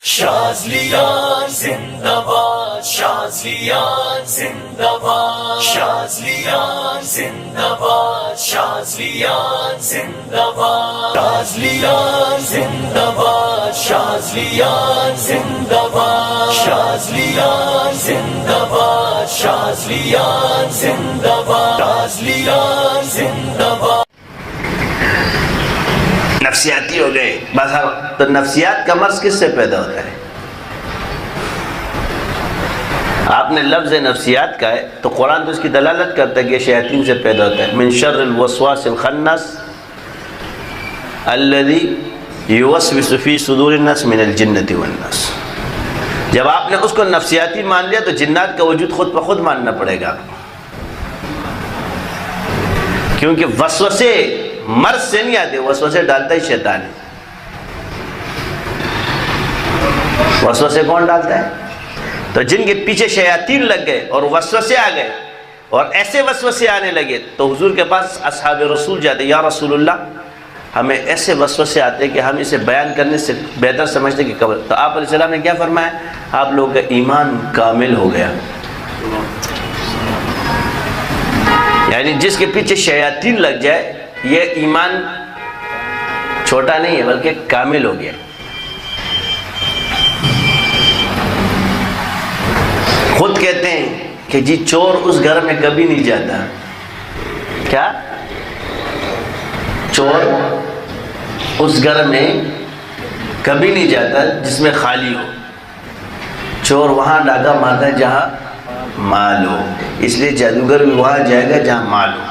شاذلیان زندہ باد، شاذلیان زندہ باد، شاذلیان زندہ باد، شاذلیان زندہ باد، شاذلیان زندہ باد، شاذلیان زندہ باد، شاذلیان زندہ باد، شاذلیان زندہ باد، شاذلیان زندہ باد۔ نفسیاتی ہو گئے بس۔ تو نفسیات کا مرض کس سے پیدا ہوتا ہے؟ آپ نے لفظ نفسیات کا ہے تو قرآن تو اس کی دلالت کرتا ہے کہ شیاطین سے پیدا ہوتا ہے۔ من شر الوسواس الخناس الذی یوسوس فی صدور الناس من الجنۃ والناس۔ جب آپ نے اس کو نفسیاتی مان لیا تو جنات کا وجود خود بخود ماننا پڑے گا، کیونکہ وسوسے مرض سے نہیں آتے، وسوسے ڈالتا ہی شیطان ہے۔ وسوسے کون ڈالتا ہے؟ تو جن کے پیچھے شیاطین لگ گئے اور وسوسے آ گئے اور ایسے وسوسے آنے لگے تو حضور کے پاس اصحاب رسول جاتے، یا رسول اللہ ہمیں ایسے وسوسے آتے کہ ہم اسے بیان کرنے سے بہتر سمجھتے کہ قبر۔ تو آپ علیہ السلام نے کیا فرمایا؟ آپ لوگوں کا ایمان کامل ہو گیا، یعنی جس کے پیچھے شیاطین لگ جائے یہ ایمان چھوٹا نہیں ہے بلکہ کامل ہو گیا۔ خود کہتے ہیں کہ جی چور اس گھر میں کبھی نہیں جاتا۔ کیا؟ چور اس گھر میں کبھی نہیں جاتا جس میں خالی ہو، چور وہاں ڈاکہ مارتا ہے جہاں مال ہو، اس لیے جادوگر بھی وہاں جائے گا جہاں مال ہو۔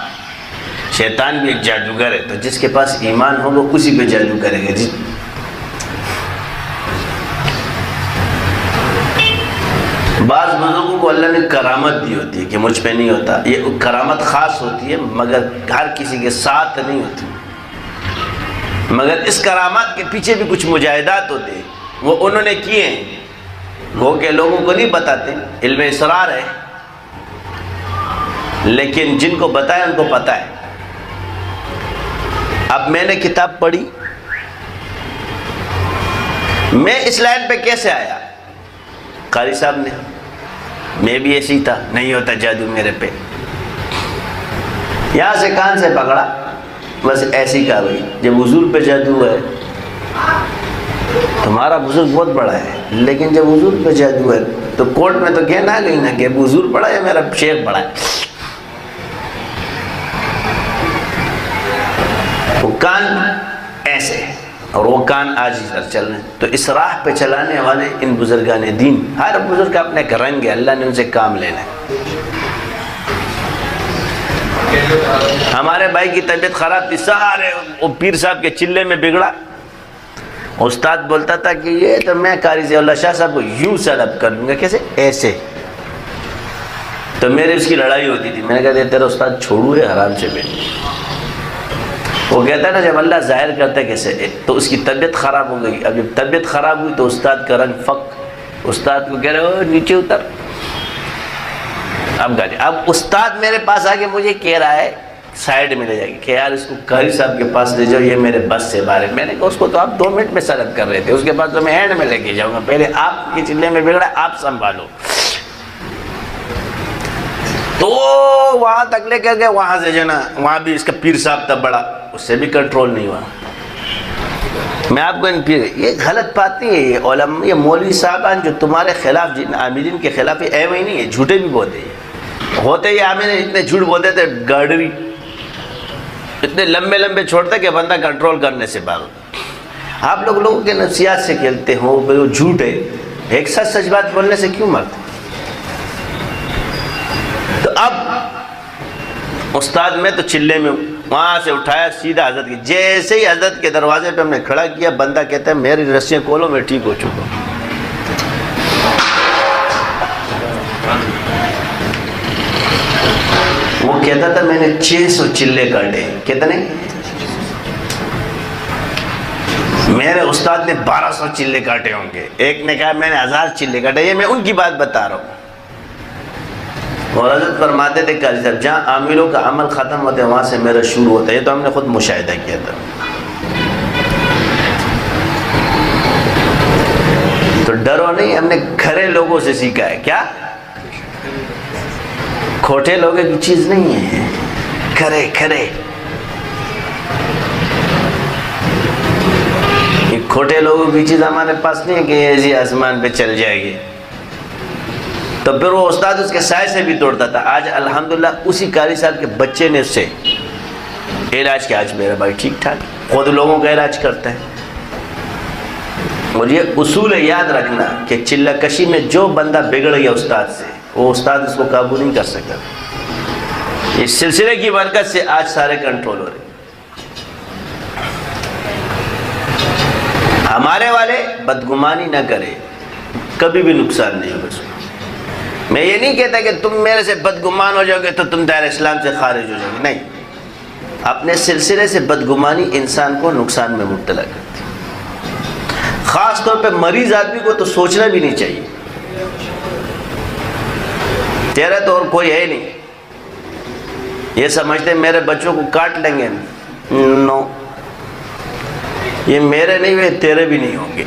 شیطان بھی ایک جادوگر ہے، تو جس کے پاس ایمان ہو وہ اسی پہ جادو کرے گا۔ جی بعض بزرگوں کو اللہ نے کرامت دی ہوتی ہے کہ مجھ پہ نہیں ہوتا، یہ کرامت خاص ہوتی ہے مگر ہر کسی کے ساتھ نہیں ہوتی، مگر اس کرامات کے پیچھے بھی کچھ مجاہدات ہوتے ہیں، وہ انہوں نے کیے ہیں، وہ کہ لوگوں کو نہیں بتاتے، علم اسرار ہے، لیکن جن کو بتائے ان کو پتہ ہے۔ اب میں نے کتاب پڑھی، میں اس لائن پہ کیسے آیا؟ قاری صاحب نے، میں بھی ایسی تھا، نہیں ہوتا جادو میرے پہ، یہاں سے کان سے پکڑا، بس ایسی کہا بھائی جب حضور پہ جادو ہے، تمہارا بزرگ بہت بڑا ہے لیکن جب حضور پہ جادو ہے تو کورٹ میں تو کہنا گئی نا کہ حضور بڑا ہے میرا شیخ بڑا ہے۔ وہ کان ایسے اور وہ کان آج ہی چل رہے ہیں، تو اس راہ پہ چلانے والے ان بزرگان دین، ہر بزرگ کا اپنے ایک رنگ ہے، اللہ نے ان سے کام لینا ہے۔ ہمارے بھائی کی طبیعت خراب تھی، سارے وہ پیر صاحب کے چلے میں بگڑا، استاد بولتا تھا کہ یہ تو میں قاری ضیاء اللہ شاہ صاحب کو یوں سلب کر دوں گا، کیسے؟ ایسے۔ تو میرے اس کی لڑائی ہوتی تھی، میں نے کہا تیرا استاد چھوڑو ہے حرام سے بیٹھ۔ وہ کہتا ہے نا جب اللہ ظاہر کرتا ہے کیسے تو اس کی طبیعت خراب ہو گئی، اب جب طبیعت خراب ہوئی تو استاد کا رنگ فک، استاد کو کہہ رہے ہو نیچے اتر۔ اب گاڑی، اب استاد میرے پاس آگے مجھے کہہ رہا ہے سائیڈ میں لے جائے گی کہ یار اس کو قاری صاحب کے پاس لے جاؤ، یہ میرے بس سے باہر ہے۔ میں نے کہا اس کو تو آپ 2 منٹ میں سلب کر رہے تھے، اس کے بعد تو میں اینڈ میں لے کے جاؤں گا، پہلے آپ کے چلے میں بگڑا، آپ سنبھالو۔ تو وہاں تک لے کر گئے، وہاں سے جو نا وہاں بھی اس کا پیر صاحب تھا بڑا، اس سے بھی کنٹرول نہیں ہوا۔ میں آپ کو ان پیر، یہ غلط بات نہیں ہے، یہ علماء، یہ مولوی صاحبان جو تمہارے خلاف جن عاملین کے خلاف ہے، ایم ہی نہیں ہے، جھوٹے بھی بولتے ہیں، ہوتے یہ عامل اتنے جھوٹ بولتے تھے، گاڑی اتنے لمبے لمبے چھوڑتے کہ بندہ کنٹرول کرنے سے باہر۔ آپ لوگوں کے نفسیات سے کھیلتے ہو، وہ جھوٹ ہے، ایک سچ سچ بات بولنے سے کیوں مرتے؟ تو اب استاد میں تو چلے میں وہاں سے اٹھایا سیدھا حضرت کی، جیسے ہی حضرت کے دروازے پہ ہم نے کھڑا کیا، بندہ کہتا ہے میری رسیاں کھولو میں ٹھیک ہو چکا ہوں۔ وہ کہتا تھا میں نے 600 چلے کاٹے، کتنے؟ میرے استاد نے 1200 چلے کاٹے ہوں گے، ایک نے کہا میں نے 1000 چلے کاٹے، یہ میں ان کی بات بتا رہا ہوں۔ اور حضرت فرماتے تھے قاری صاحب جہاں عاملوں کا عمل ختم ہوتا ہے وہاں سے میرا شروع ہوتا ہے، یہ تو ہم نے خود مشاہدہ کیا تھا۔ تو ڈرو نہیں، ہم نے کھرے لوگوں سے سیکھا ہے. کیا؟ کھوٹے لوگوں کی چیز نہیں ہے، کھرے کھرے. کھوٹے لوگوں کی چیز ہمارے پاس نہیں ہے کہ ایسی آسمان پہ چل جائے گی. تو پھر وہ استاد اس کے سائے سے بھی توڑتا تھا. آج الحمدللہ اسی قاری صاحب کے بچے نے اس سے علاج کیا. آج میرا بھائی ٹھیک ٹھاک خود لوگوں کا علاج کرتا ہے. اور یہ اصول ہے یاد رکھنا کہ چلہ کشی میں جو بندہ بگڑ گیا استاد سے، وہ استاد اس کو قابو نہیں کر سکتا. اس سلسلے کی برکت سے آج سارے کنٹرول ہو رہے. ہمارے والے بدگمانی نہ کرے، کبھی بھی نقصان نہیں ہوگا. میں یہ نہیں کہتا کہ تم میرے سے بدگمان ہو جاؤ گے تو تم دائرہ اسلام سے خارج ہو جاؤ گے، نہیں. اپنے سلسلے سے بدگمانی انسان کو نقصان میں مبتلا کرتی. خاص طور پہ مریض آدمی کو تو سوچنا بھی نہیں چاہیے. تیرا تو اور کوئی ہے نہیں، یہ سمجھتے میرے بچوں کو کاٹ لیں گے. نو، یہ میرے نہیں ہوئے، تیرے بھی نہیں ہوں گے.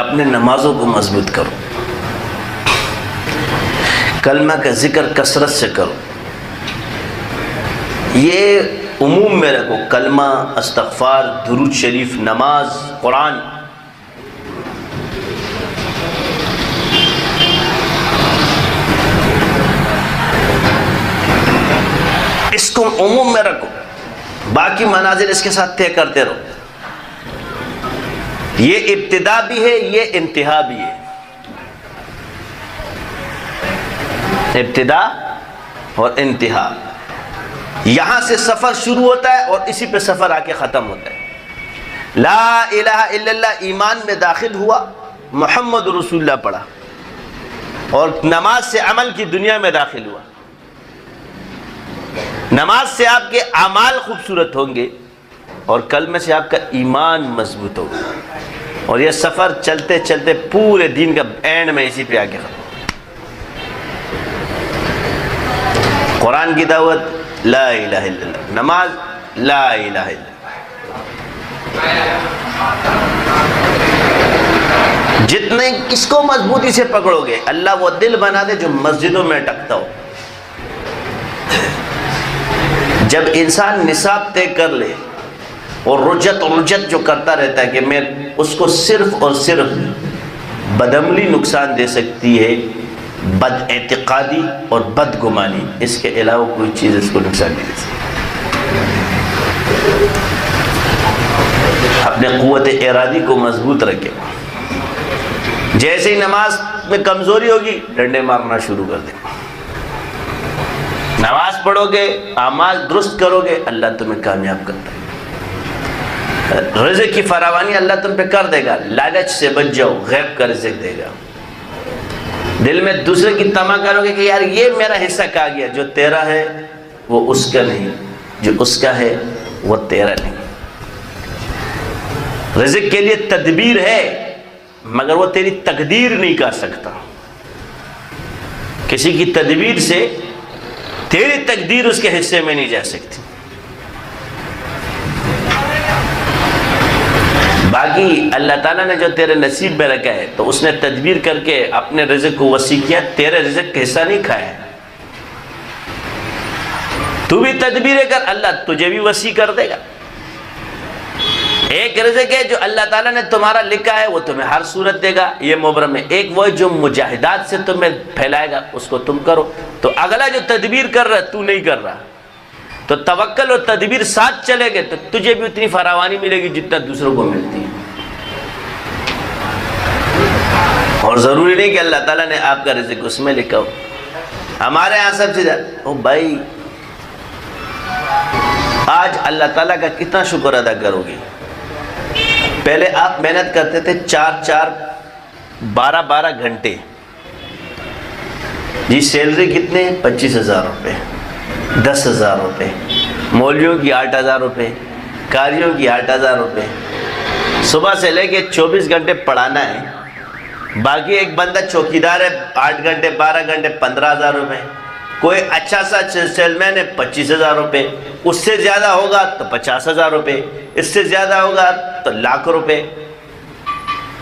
اپنے نمازوں کو مضبوط کرو، کلمہ کا ذکر کثرت سے کرو. یہ عموم میں رکھو، کلمہ، استغفار، درود شریف، نماز، قرآن. اس کو عموم میں رکھو، باقی منازل اس کے ساتھ طے کرتے رہو. یہ ابتدا بھی ہے، یہ انتہا بھی ہے. ابتدا اور انتہا، یہاں سے سفر شروع ہوتا ہے اور اسی پہ سفر آ کے ختم ہوتا ہے. لا الہ الا اللہ ایمان میں داخل ہوا، محمد رسول اللہ پڑھا، اور نماز سے عمل کی دنیا میں داخل ہوا. نماز سے آپ کے اعمال خوبصورت ہوں گے اور کلمے سے آپ کا ایمان مضبوط ہوگا. اور یہ سفر چلتے چلتے پورے دین کا اینڈ میں اسی پہ آ کے ختم. قرآن کی دعوت لا الہ الا اللہ، نماز لا الہ الا اللہ. جتنے کس کو مضبوطی سے پکڑو گے، اللہ وہ دل بنا دے جو مسجدوں میں ٹکتا ہو. جب انسان نصاب طے کر لے اور رجت جو کرتا رہتا ہے کہ میں اس کو صرف اور صرف بدعملی نقصان دے سکتی ہے، بد اعتقادی اور بدگمانی، اس کے علاوہ کوئی چیز اس کو نقصان نہیں دے سکتی. اپنے قوت ارادی کو مضبوط رکھے. جیسے ہی نماز میں کمزوری ہوگی ڈنڈے مارنا شروع کر دیں. نماز پڑھو گے، اعمال درست کرو گے، اللہ تمہیں کامیاب کرتا ہے. رزق کی فراوانی اللہ تم پہ کر دے گا. لالچ سے بچ جاؤ، غیب کا رزق دے گا. دل میں دوسرے کی طمع کرو گے کہ یار یہ میرا حصہ کہا گیا، جو تیرا ہے وہ اس کا نہیں، جو اس کا ہے وہ تیرا نہیں. رزق کے لیے تدبیر ہے مگر وہ تیری تقدیر نہیں کر سکتا. کسی کی تدبیر سے تیری تقدیر اس کے حصے میں نہیں جا سکتی. باقی اللہ تعالیٰ نے جو تیرے نصیب میں رکھا ہے تو اس نے تدبیر کر کے اپنے رزق کو وسیع کیا، تیرے رزق کا حصہ نہیں کھایا ہے. تو بھی تدبیر کر، اللہ تجھے بھی وسیع کر دے گا. ایک رزق ہے جو اللہ تعالیٰ نے تمہارا لکھا ہے، وہ تمہیں ہر صورت دے گا، یہ مبرم ہے. ایک وہ جو مجاہدات سے تمہیں پھیلائے گا، اس کو تم کرو. تو اگلا جو تدبیر کر رہا ہے تو نہیں کر رہا، تو توکل اور تدبیر ساتھ چلے گے تو تجھے بھی اتنی فراوانی ملے گی جتنا دوسروں کو ملتی ہے. اور ضروری نہیں کہ اللہ تعالیٰ نے آپ کا رزق اس میں لکھا ہو. ہمارے یہاں سب سے زیادہ او بھائی آج اللہ تعالیٰ کا کتنا شکر ادا کرو گے. پہلے آپ محنت کرتے تھے 12 گھنٹے، جی سیلری کتنے؟ 25,000 روپے، 10,000 روپے. مولویوں کی 8,000 روپے، قاریوں کی 8,000 روپے. صبح سے لے کے 24 گھنٹے پڑھانا ہے. باقی ایک بندہ چوکیدار ہے 8 گھنٹے 12 گھنٹے 15,000 روپے. کوئی اچھا سا سیل مین ہے 25,000 روپے، اس سے زیادہ ہوگا تو 50,000 روپے، اس سے زیادہ ہوگا تو لاکھ روپے.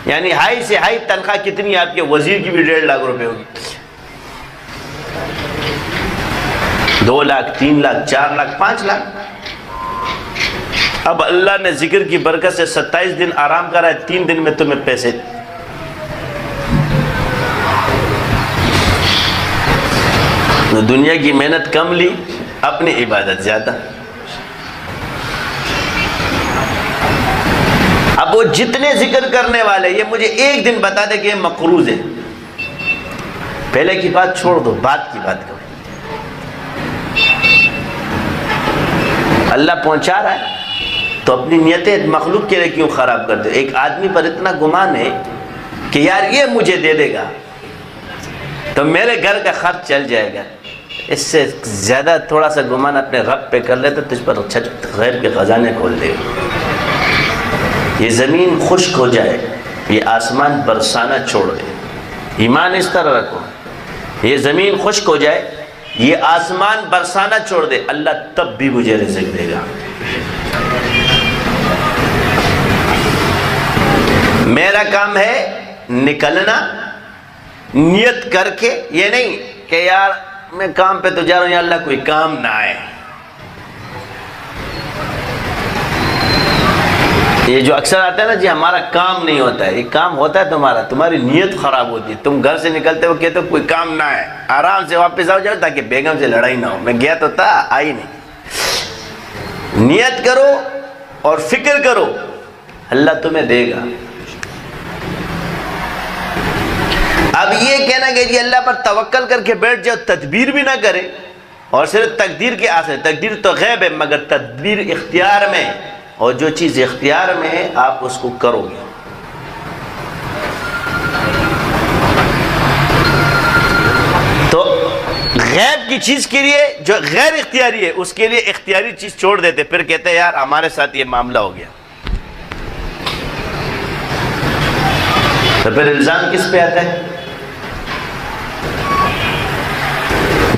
یعنی ہائی سے ہائی تنخواہ کتنی؟ آپ کے وزیر کی بھی 1.5 لاکھ روپے ہوگی. 2 لاکھ 3 لاکھ 4 لاکھ 5 لاکھ. اب اللہ نے ذکر کی برکت سے 27 دن آرام کرا ہے، 3 دن میں تمہیں پیسے. دنیا کی محنت کم لی، اپنی عبادت زیادہ. اب وہ جتنے ذکر کرنے والے، یہ مجھے ایک دن بتا دے کہ یہ مقروض ہے، پہلے کی بات چھوڑ دو، بعد کی بات کرو. اللہ پہنچا رہا ہے تو اپنی نیتیں مخلوق کے لیے کیوں خراب کر دے؟ ایک آدمی پر اتنا گمان ہے کہ یار یہ مجھے دے دے گا تو میرے گھر کا خرچ چل جائے گا. اس سے زیادہ تھوڑا سا گمان اپنے رب پہ کر لے تو تجھ پر غیب کے خزانے کھول دے گا. یہ زمین خشک ہو جائے، یہ آسمان برسانا چھوڑ دے. ایمان اس طرح رکھو، یہ زمین خشک ہو جائے، یہ آسمان برسانا چھوڑ دے، اللہ تب بھی مجھے رزق دے گا. میرا کام ہے نکلنا نیت کر کے، یہ نہیں کہ یار میں کام پہ تو جا رہا ہوں یا اللہ کوئی کام نہ آئے. یہ جو اکثر آتا ہے نا جی ہمارا کام نہیں ہوتا ہے، یہ کام ہوتا ہے تمہارا، تمہاری نیت خراب ہوتی ہے. تم گھر سے نکلتے ہو کہتے ہو کوئی کام نہ آئے، آرام سے واپس آؤ جاؤ تاکہ بیگم سے لڑائی نہ ہو. میں گیا تو تھا، آئی نہیں. نیت کرو اور فکر کرو، اللہ تمہیں دے گا. اب یہ کہنا کہ جی اللہ پر توکل کر کے بیٹھ جاؤ، تدبیر بھی نہ کرے اور صرف تقدیر کے آسرے. تقدیر تو غیب ہے مگر تدبیر اختیار میں، اور جو چیز اختیار میں ہے آپ اس کو کرو گے. تو غیب کی چیز کے لیے جو غیر اختیاری ہے اس کے لیے اختیاری چیز چھوڑ دیتے، پھر کہتے ہیں یار ہمارے ساتھ یہ معاملہ ہو گیا. تو پھر الزام کس پہ آتا ہے؟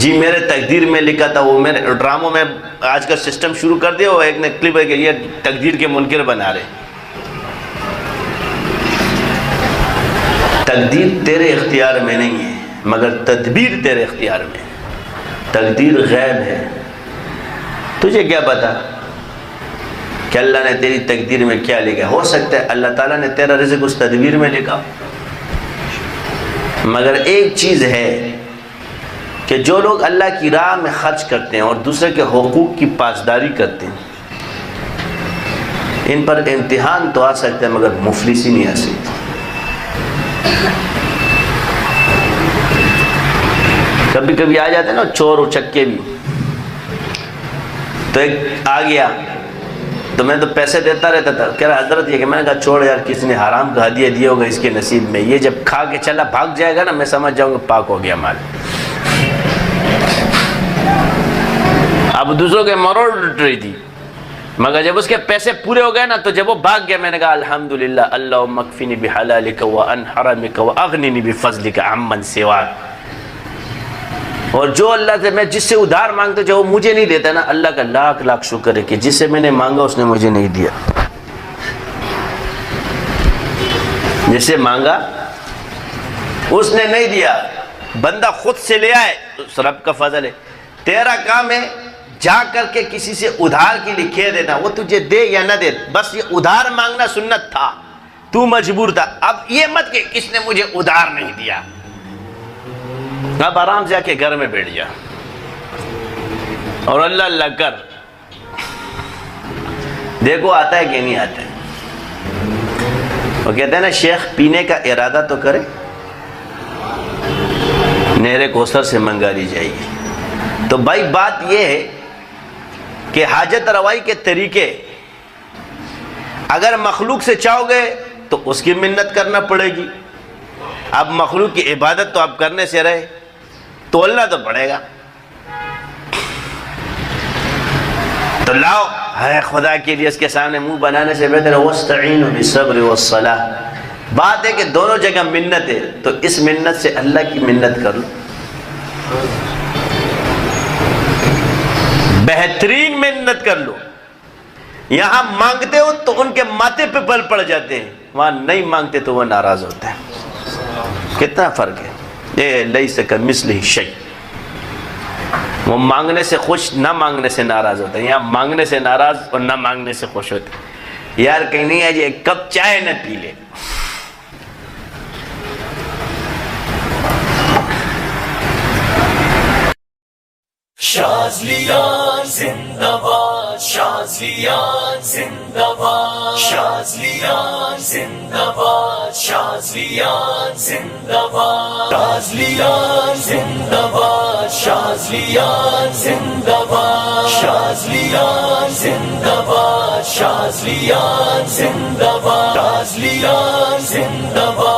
جی میرے تقدیر میں لکھا تھا، وہ میرے ڈراموں میں آج کا سسٹم شروع کر دیا، وہ ایک نے کلپ ہے کہ یہ تقدیر کے منکر بنا رہے. تقدیر تیرے اختیار میں نہیں ہے مگر تدبیر تیرے اختیار میں. تقدیر غیب ہے، تجھے کیا پتا کہ اللہ نے تیری تقدیر میں کیا لکھا. ہو سکتا ہے اللہ تعالیٰ نے تیرا رزق اس تدبیر میں لکھا، مگر ایک چیز ہے کہ جو لوگ اللہ کی راہ میں خرچ کرتے ہیں اور دوسرے کے حقوق کی پاسداری کرتے ہیں، ان پر امتحان تو آ سکتا ہے مگر مفلسی نہیں آ سکتی. کبھی کبھی آ جاتے ہیں نا چور و چکے بھی. تو ایک آ گیا تو میں تو پیسے دیتا رہتا تھا، کہہ رہا حضرت یہ کہ میں نے کہا چھوڑ یار، کسی نے حرام کا ہدیہ دیا ہوگا اس کے نصیب میں، یہ جب کھا کے چلا بھاگ جائے گا نا میں سمجھ جاؤں گا پاک ہو گیا مال. اب دوسروں کے مروڑ لٹ رہی تھی، مگر جب اس کے پیسے پورے ہو گئے نا تو جب وہ بھاگ گیا میں نے کہا الحمدللہ اللہم اکفنی بحلالک وعن حرامک واغننی بفضلک عمن سواک. اور جو اللہ سے میں جس سے ادھار مانگتا جو وہ مجھے نہیں دیتا نا، اللہ کا لاکھ لاکھ شکر ہے کہ جس سے میں نے مانگا اس نے مجھے نہیں دیا. جس سے مانگا اس نے نہیں دیا، بندہ خود سے لے آئے، اس رب کا فضل ہے. تیرا کام ہے جا کر کے کسی سے ادھار کے لیے کہہ دینا، وہ تجھے دے یا نہ دے، بس یہ ادھار مانگنا سنت تھا، تو مجبور تھا. اب یہ مت کہ کس نے مجھے ادھار نہیں دیا. اب آرام سے آ کے گھر میں بیٹھ جا اور اللہ اللہ کر، دیکھو آتا ہے کہ نہیں آتا ہے. وہ کہتے ہیں نا شیخ پینے کا ارادہ تو کرے، نہر کوثر سے منگا لی جائے گی. تو بھائی بات یہ ہے کہ حاجت روائی کے طریقے اگر مخلوق سے چاہو گے تو اس کی منت کرنا پڑے گی. اب مخلوق کی عبادت تو آپ کرنے سے رہے تو اللہ تو پڑے گا. تو لاؤ ہے خدا کے لیے اس کے سامنے منہ بنانے سے بہتر ہے وَاسْتَعِينُوا بِالصَّبْرِ وَالصَّلَاةِ. بات ہے کہ دونوں جگہ منت ہے تو اس منت سے اللہ کی منت کر لو. بہترین محنت کر لو. یہاں مانگتے ہو تو ان کے ماتھے پہ بل پڑ جاتے ہیں, وہاں نہیں مانگتے تو وہ ناراض ہوتے ہیں. کتنا فرق ہے. یہ لیس کمثلہ شیء. وہ مانگنے سے خوش, نہ مانگنے سے ناراض ہوتے ہیں. یہاں مانگنے سے ناراض اور نہ مانگنے سے خوش ہوتے ہیں. یار کہیں نہیں ہے جی ایک کپ چائے نہ پی لے. شاذلیان زندہ باد, شاذلیان زندہ باد, شاذلیان زندہ باد, شاذلیان زندہ باد, شاذلیان زندہ باد, شاذلیان زندہ باد, شاذلیان زندہ باد, شاذلیان زندہ باد, شاذلیان زندہ باد.